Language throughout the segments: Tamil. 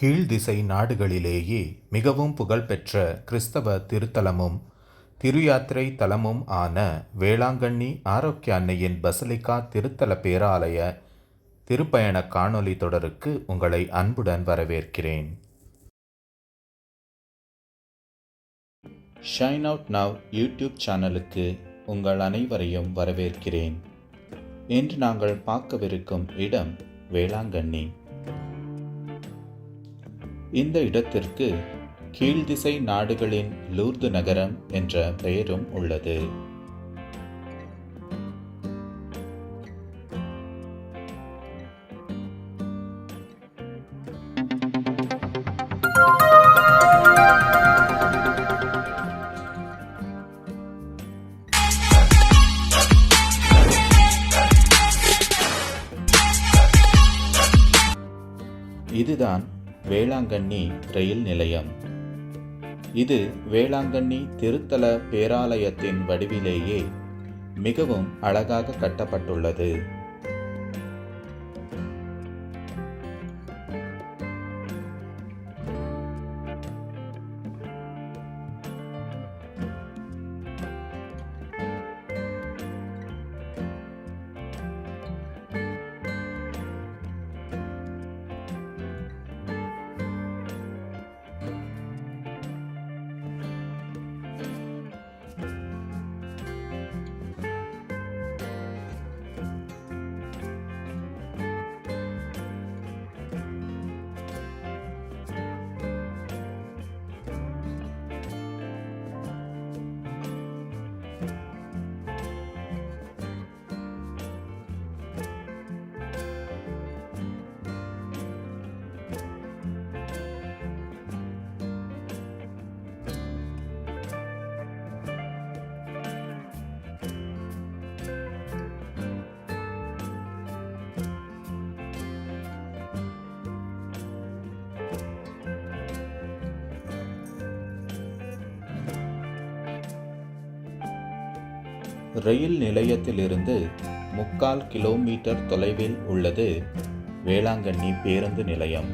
கீழ்த்திசை நாடுகளிலேயே மிகவும் புகழ்பெற்ற கிறிஸ்தவ திருத்தலமும் திருயாத்திரை தலமும் ஆன வேளாங்கண்ணி ஆரோக்கிய அன்னையின் பசிலிக்கா திருத்தல பேராலய திருப்பயண காணொளி தொடருக்கு உங்களை அன்புடன் வரவேற்கிறேன். ஷைன் அவுட் நவ் யூடியூப் சேனலுக்கு உங்கள் அனைவரையும் வரவேற்கிறேன். இன்று நாங்கள் பார்க்கவிருக்கும் இடம் வேளாங்கண்ணி. இந்த இடத்திற்கு கீழ்த்திசை நாடுகளின் லூர்து நகரம் என்ற பெயரும் உள்ளது. இதுதான் வேளாங்கண்ணி ரயில் நிலையம். இது வேளாங்கண்ணி திருத்தல பேராலயத்தின் வடிவிலேயே மிகவும் அழகாக கட்டப்பட்டுள்ளது. ரயில் நிலையத்திலிருந்து 3/4 கிலோமீட்டர் தொலைவில் உள்ளது வேளாங்கண்ணி பேருந்து நிலையம்.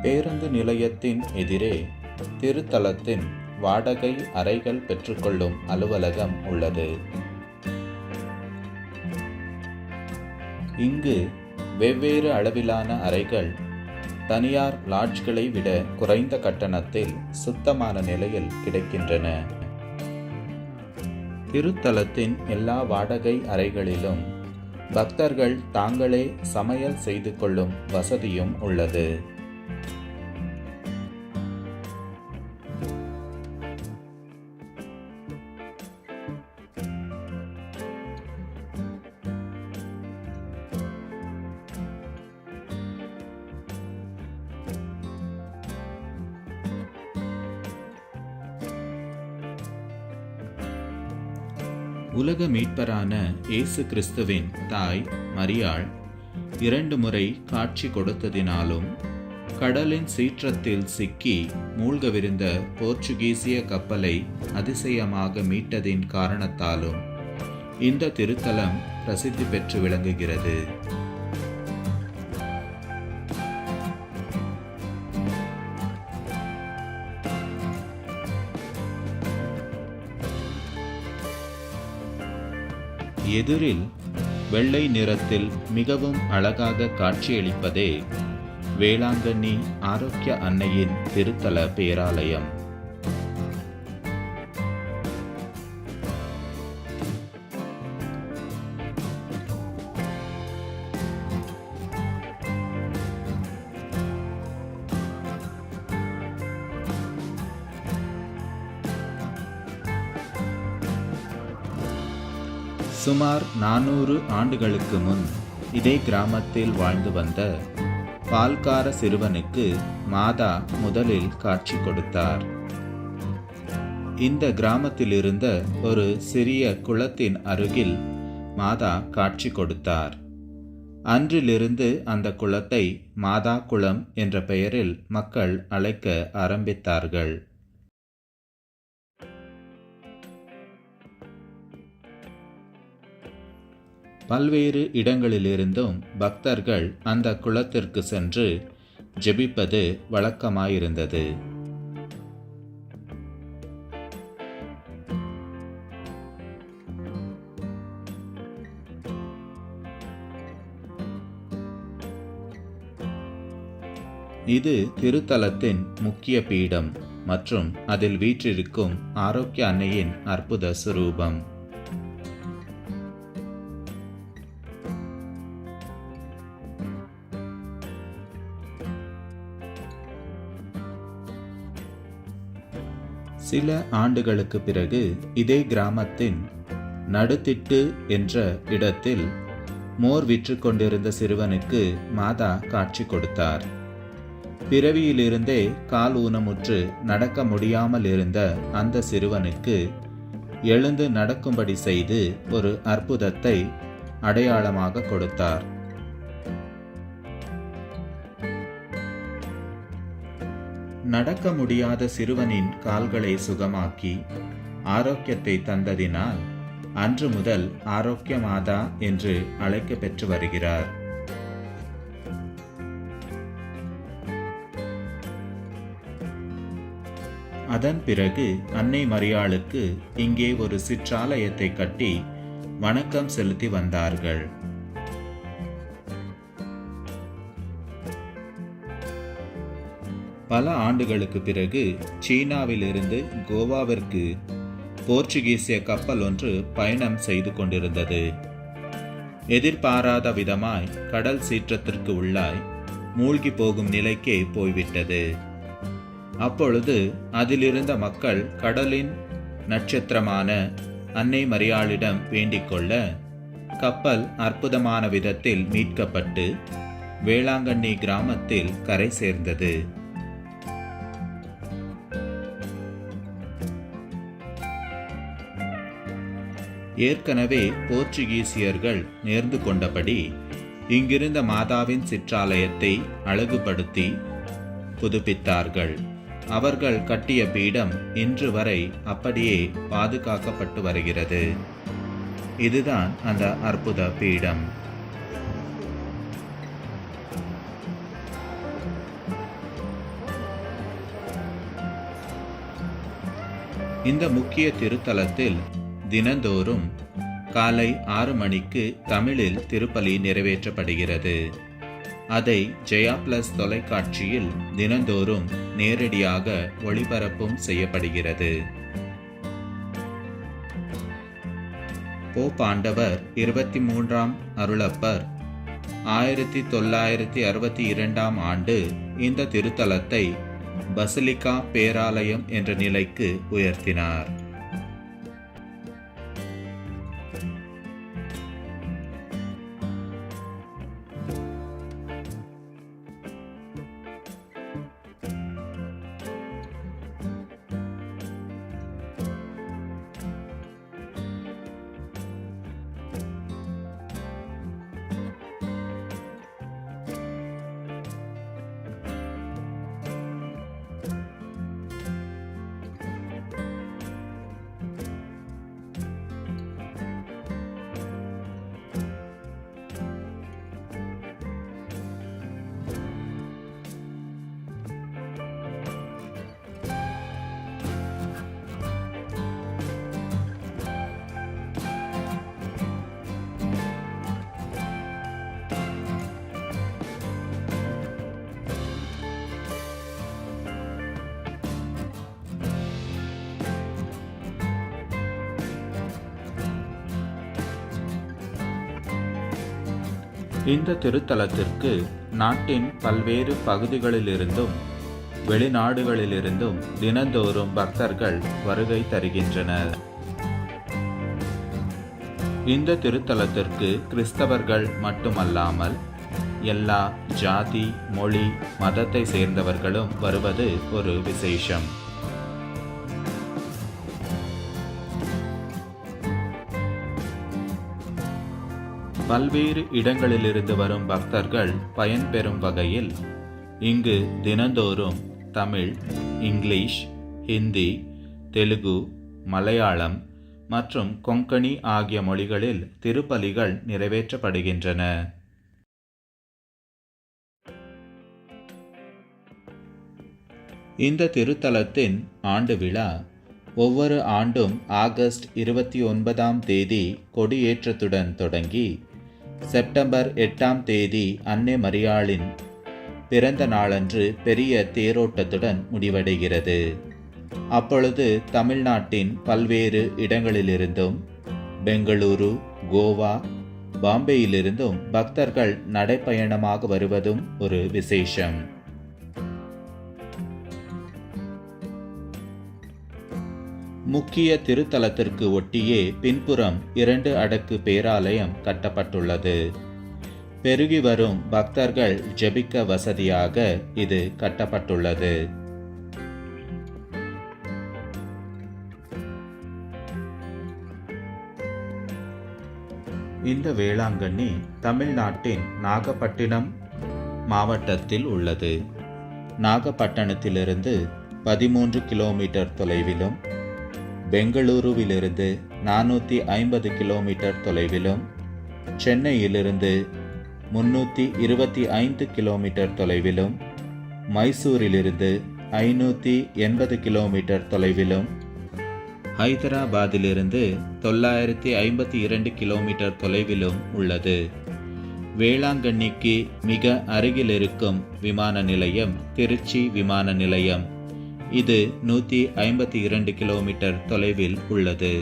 பேருந்து நிலையத்தின் எதிரே திருத்தலத்தின் வாடகை அறைகள் பெற்றுக்கொள்ளும் அலுவலகம் உள்ளது. இங்கு வெவ்வேறு அளவிலான அறைகள் தனியார் லாட்ஜ்களை விட குறைந்த கட்டணத்தில் சுத்தமான நிலையில் கிடைக்கின்றன. திருத்தலத்தின் எல்லா வாடகை அறைகளிலும் பக்தர்கள் தாங்களே சமையல் செய்து கொள்ளும் வசதியும் உள்ளது. உலக மீட்பரான இயேசு கிறிஸ்துவின் தாய் மரியாள் 2 முறை காட்சி கொடுத்ததினாலும் கடலின் சீற்றத்தில் சிக்கி மூழ்கவிருந்த போர்ச்சுகீசிய கப்பலை அதிசயமாக மீட்டதின் காரணத்தாலும் இந்த திருத்தலம் பிரசித்தி பெற்று விளங்குகிறது. எதிரில் வெள்ளை நிறத்தில் மிகவும் அழகாக காட்சியளிப்பதே வேளாங்கண்ணி ஆரோக்கிய அன்னையின் திருத்தல பேராலயம். சுமார் 400 ஆண்டுகளுக்கு முன் இதே கிராமத்தில் வாழ்ந்து வந்த பால்கார சிறுவனுக்கு மாதா முதலில் காட்சி கொடுத்தார். இந்த கிராமத்தில் இருந்த ஒரு சிறிய குளத்தின் அருகில் மாதா காட்சி கொடுத்தார். அன்றிலிருந்து அந்த குளத்தை மாதா குளம் என்ற பெயரில் மக்கள் அழைக்க ஆரம்பித்தார்கள். பல்வேறு இடங்களிலிருந்தும் பக்தர்கள் அந்த குளத்திற்கு சென்று ஜெபிப்பது வழக்கமாயிருந்தது. இது திருத்தலத்தின் முக்கிய பீடம் மற்றும் அதில் வீற்றிருக்கும் ஆரோக்கிய அன்னையின் அற்புத சுரூபம். சில ஆண்டுகளுக்கு பிறகு இதே கிராமத்தின் நடுத்திட்டு என்ற இடத்தில் மோர் விற்று கொண்டிருந்த சிறுவனுக்கு மாதா காட்சி கொடுத்தார். பிறவியிலிருந்தே கால் ஊனமுற்று நடக்க முடியாமல் இருந்த அந்த சிறுவனுக்கு எழுந்து நடக்கும்படி செய்து ஒரு அற்புதத்தை அடையாளமாக கொடுத்தார். நடக்க முடியாத சிறுவனின் கால்களை சுகமாக்கி ஆரோக்கியத்தை தந்ததினால் அன்று முதல் ஆரோக்கிய மாதா என்று அழைக்க பெற்று வருகிறார். அதன் பிறகு அன்னை மரியாளுக்கு இங்கே ஒரு சிற்றாலயத்தை கட்டி வணக்கம் செலுத்தி வந்தார்கள். பல ஆண்டுகளுக்கு பிறகு சீனாவிலிருந்து கோவாவிற்கு போர்ச்சுகீசிய கப்பல் ஒன்று பயணம் செய்து கொண்டிருந்தது. எதிர்பாராத விதமாய் கடல் சீற்றத்திற்கு உள்ளாய் மூழ்கி போகும் நிலைக்கே போய்விட்டது. அப்பொழுது அதிலிருந்த மக்கள் கடலின் நட்சத்திரமான அன்னை மரியாளிடம் வேண்டிக் கொள்ள கப்பல் அற்புதமான விதத்தில் மீட்கப்பட்டு வேளாங்கண்ணி கிராமத்தில் கரை சேர்ந்தது. ஏற்கனவே போர்ச்சுகீசியர்கள் நேர்ந்து கொண்டபடி இங்கிருந்த மாதாவின் சிற்றாலயத்தை அழகுபடுத்தி புதுப்பித்தார்கள். அவர்கள் கட்டிய பீடம் இன்று வரை அப்படியே பாதுகாக்கப்பட்டு வருகிறது. இதுதான் அந்த அற்புத பீடம். இந்த முக்கிய திருத்தலத்தில் தினந்தோறும் காலை 6 மணிக்கு தமிழில் திருப்பலி நிறைவேற்றப்படுகிறது. அதை ஜெயா பிளஸ் தொலைக்காட்சியில் தினந்தோறும் நேரடியாக ஒளிபரப்பும் செய்யப்படுகிறது. போப்பாண்டவர் 23ஆம் அருளப்பர் 1962ஆம் ஆண்டு இந்த திருத்தலத்தை பசிலிக்கா பேராலயம் என்ற நிலைக்கு உயர்த்தினார். இந்த திருத்தலத்திற்கு நாட்டின் பல்வேறு பகுதிகளிலிருந்தும் வெளிநாடுகளிலிருந்தும் தினந்தோறும் பக்தர்கள் வருகை தருகின்றனர். இந்த திருத்தலத்திற்கு கிறிஸ்தவர்கள் மட்டுமல்லாமல் எல்லா ஜாதி, மொழி, மதத்தை சேர்ந்தவர்களும் வருவது ஒரு விசேஷம். பல்வேறு இடங்களிலிருந்து வரும் பக்தர்கள் பயன்பெறும் வகையில் இங்கு தினந்தோறும் தமிழ், இங்கிலீஷ், ஹிந்தி, தெலுங்கு, மலையாளம் மற்றும் கொங்கணி ஆகிய மொழிகளில் திருப்பலிகள் நிறைவேற்றப்படுகின்றன. இந்த திருத்தலத்தின் ஆண்டு விழா ஒவ்வொரு ஆண்டும் ஆகஸ்ட் 29ஆம் தேதி கொடியேற்றத்துடன் தொடங்கி செப்டம்பர் 8ஆம் தேதி அன்னை மரியாளின் பிறந்த நாளன்று பெரிய தேரோட்டத்துடன் முடிவடைகிறது. அப்பொழுது தமிழ்நாட்டின் பல்வேறு இடங்களிலிருந்தும், பெங்களூரு, கோவா, பாம்பேயிலிருந்தும் பக்தர்கள் நடைப்பயணமாக வருவதும் ஒரு விசேஷம். முக்கிய திருத்தலத்திற்கு ஒட்டியே பின்புறம் 2 அடுக்கு பேராலயம் கட்டப்பட்டுள்ளது. பெருகி வரும் பக்தர்கள் ஜெபிக்க வசதியாக இது கட்டப்பட்டுள்ளது. இந்த வேளாங்கண்ணி தமிழ்நாட்டின் நாகப்பட்டினம் மாவட்டத்தில் உள்ளது. நாகப்பட்டினத்திலிருந்து 13 கிலோமீட்டர் தொலைவிலும், பெங்களூருவிலிருந்து 450 கிலோமீட்டர் தொலைவிலும், சென்னையிலிருந்து 325 கிலோமீட்டர் தொலைவிலும், மைசூரிலிருந்து 580 கிலோமீட்டர் தொலைவிலும், ஹைதராபாத்திலிருந்து 952 கிலோமீட்டர் தொலைவிலும் உள்ளது. வேளாங்கண்ணிக்கு மிக அருகில் இருக்கும் விமான நிலையம் திருச்சி விமான நிலையம். இது 152 கிலோமீட்டர் தொலைவில் உள்ளது.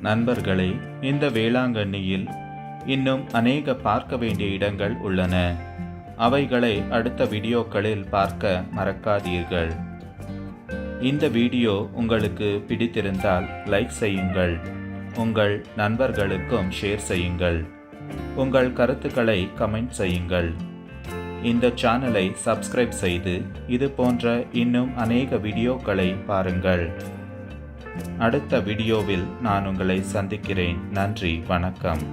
நண்பர்களே, இந்த வேளாங்கண்ணியில் இன்னும் அநேக பார்க்க வேண்டிய இடங்கள் உள்ளன. அவைகளை அடுத்த வீடியோக்களில் பார்க்க மறக்காதீர்கள். இந்த வீடியோ உங்களுக்கு பிடித்திருந்தால் லைக் செய்யுங்கள். உங்கள் நண்பர்களுக்கும் ஷேர் செய்யுங்கள். உங்கள் கருத்துக்களை கமெண்ட் செய்யுங்கள். இந்த சேனலை சப்ஸ்கிரைப் செய்து இது போன்ற இன்னும் அநேக வீடியோக்களை பாருங்கள். அடுத்த வீடியோவில் நான் உங்களை சந்திக்கிறேன். நன்றி, வணக்கம்.